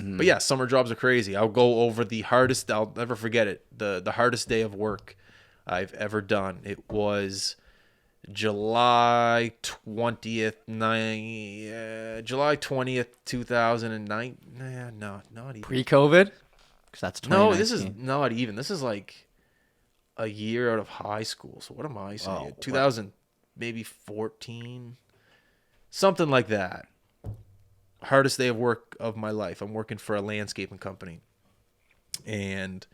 But yeah, summer jobs are crazy. I'll go over the hardest, I'll never forget it, the hardest day of work I've ever done. It was July 20th, July 20th, 2009. No, not even. Pre-COVID? Because that's 2019. No, this is not even. This is like a year out of high school. So what am I saying? Oh, 2000, maybe 14, something like that. Hardest day of work of my life. I'm working for a landscaping company, and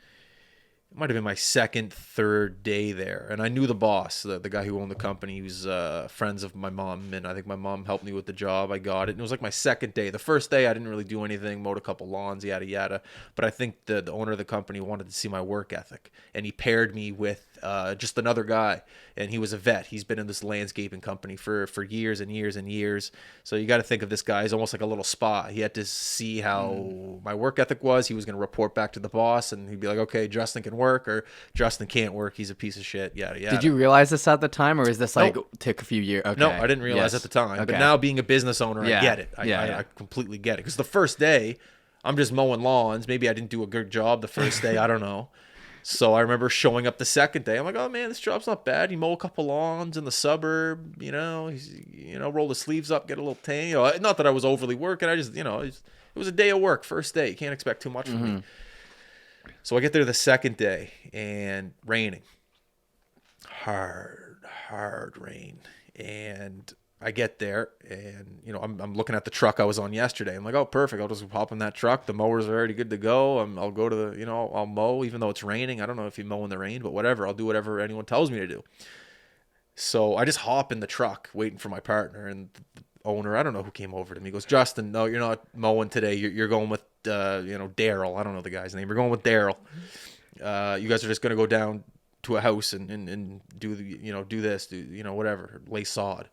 it might have been my second, third day there. And I knew the boss, the guy who owned the company. He was friends of my mom, and I think my mom helped me with the job. I got it. And it was like my second day. The first day, I didn't really do anything, mowed a couple lawns, yada, yada. But I think the owner of the company wanted to see my work ethic. And he paired me with just another guy. And he was a vet. He's been in this landscaping company for years and years and years. So you got to think of this guy as almost like a little spy. He had to see how my work ethic was. He was going to report back to the boss, and he'd be like, okay, Justin can work, or Justin can't work. He's a piece of shit. Yada, yada. Did you realize this at the time, or is this like took a few years? Okay. No, I didn't realize at the time. Okay. But now being a business owner, I get it. Yeah. I completely get it. Because the first day, I'm just mowing lawns. Maybe I didn't do a good job the first day. I don't know. So I remember showing up the second day. I'm like, oh man, this job's not bad. You mow a couple lawns in the suburb, roll the sleeves up, get a little tan. Not that I was overly working. I just, it was a day of work, first day. You can't expect too much from me. So I get there the second day, and raining. Hard rain. And I get there, and I'm looking at the truck I was on yesterday. I'm like, oh, perfect. I'll just hop in that truck. The mowers are already good to go. I'll go to the, I'll mow even though it's raining. I don't know if you mow in the rain, but whatever. I'll do whatever anyone tells me to do. So I just hop in the truck waiting for my partner, and the owner, I don't know who came over to me, goes, Justin, no, you're not mowing today. You're going with, Daryl. I don't know the guy's name. You're going with Daryl. You guys are just going to go down to a house and do the, do this, whatever, lay sod.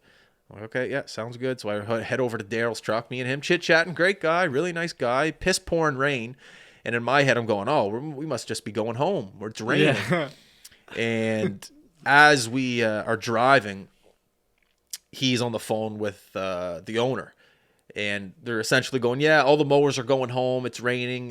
I'm like, okay, yeah, sounds good. So I head over to Daryl's truck, me and him chit-chatting. Great guy, really nice guy, piss-pouring rain. And in my head, I'm going, oh, we must just be going home where it's raining. Yeah. And as we are driving, he's on the phone with the owner. And they're essentially going, yeah, all the mowers are going home. It's raining,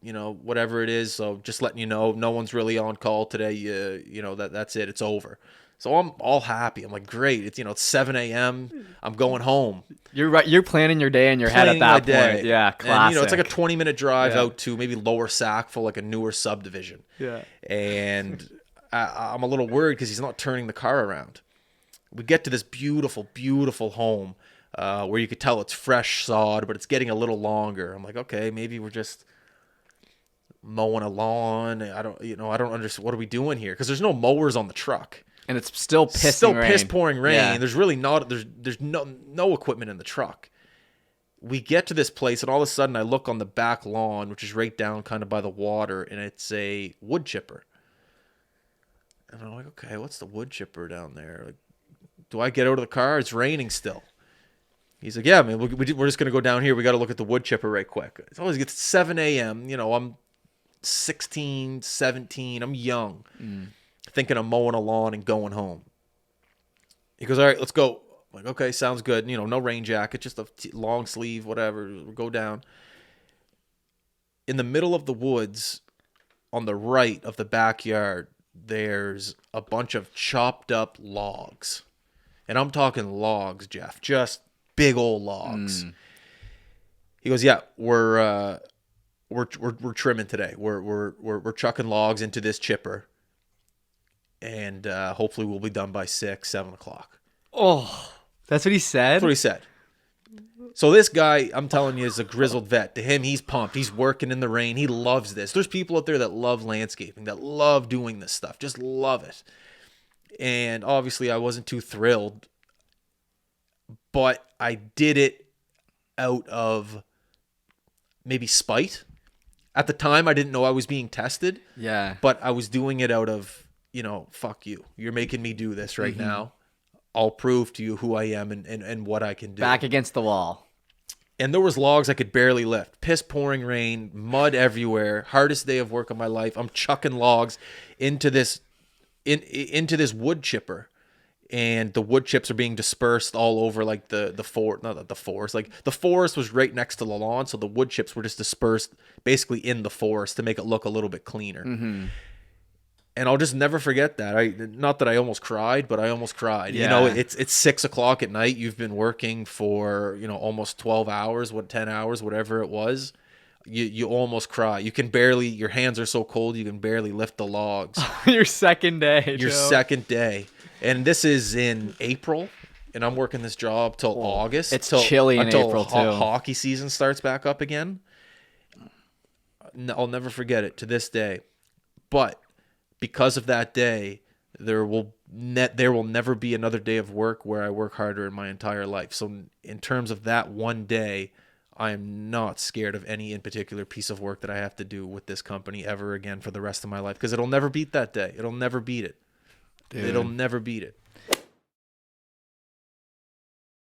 whatever it is. So just letting you know, no one's really on call today. That's it. It's over. So I'm all happy. I'm like, great. It's 7 a.m. I'm going home. You're right. You're planning your day in your head at that point. Yeah, classic. And, it's like a 20-minute drive out to maybe Lower Sackville, like a newer subdivision. Yeah. And I'm a little worried because he's not turning the car around. We get to this beautiful, beautiful home where you could tell it's fresh sod, but it's getting a little longer. I'm like, okay, maybe we're just mowing a lawn. I don't understand. What are we doing here? Because there's no mowers on the truck. And it's still piss pouring rain. Yeah. There's really there's no equipment in the truck. We get to this place, and all of a sudden I look on the back lawn, which is right down kind of by the water, and it's a wood chipper. And I'm like, okay, what's the wood chipper down there? Like, do I get out of the car? It's raining still. He's like, yeah, man, we're just going to go down here. We got to look at the wood chipper right quick. It always gets 7 a.m. I'm 16, 17. I'm young. Thinking of mowing a lawn and going home. He goes, all right, let's go. I'm like, okay, sounds good. No rain jacket, just a long sleeve, whatever. We'll go down. In the middle of the woods, on the right of the backyard, there's a bunch of chopped up logs. And I'm talking logs, Jeff, just big old logs. He goes, yeah, we're trimming today. We're chucking logs into this chipper. And hopefully we'll be done by 6, 7 o'clock. Oh, that's what he said? That's what he said. So this guy, I'm telling you, is a grizzled vet. To him, he's pumped. He's working in the rain. He loves this. There's people out there that love landscaping, that love doing this stuff, just love it. And obviously I wasn't too thrilled, but I did it out of maybe spite. At the time, I didn't know I was being tested. Yeah. But I was doing it out of, fuck you. You're making me do this right now. I'll prove to you who I am and what I can do. Back against the wall. And there was logs I could barely lift. Piss pouring rain, mud everywhere. Hardest day of work of my life. I'm chucking logs into this wood chipper. and the wood chips are being dispersed all over like not the forest. Like the forest was right next to the lawn, so the wood chips were just dispersed basically in the forest to make it look a little bit cleaner. Mm-hmm. And I'll just never forget that. Not that I almost cried, but I almost cried. Yeah. You know, it's 6:00 at night. You've been working for, almost 12 hours, 10 hours, whatever it was. You almost cry. You can barely, your hands are so cold, you can barely lift the logs. Your second day. Your Joe. second day. And this is in April, and I'm working this job till August. It's chilly in April, too. Hockey season starts back up again. I'll never forget it to this day. But because of that day, there will never be another day of work where I work harder in my entire life. So in terms of that one day, I am not scared of any in particular piece of work that I have to do with this company ever again for the rest of my life, because it'll never beat that day. It'll never beat it. Dude. It'll never beat it.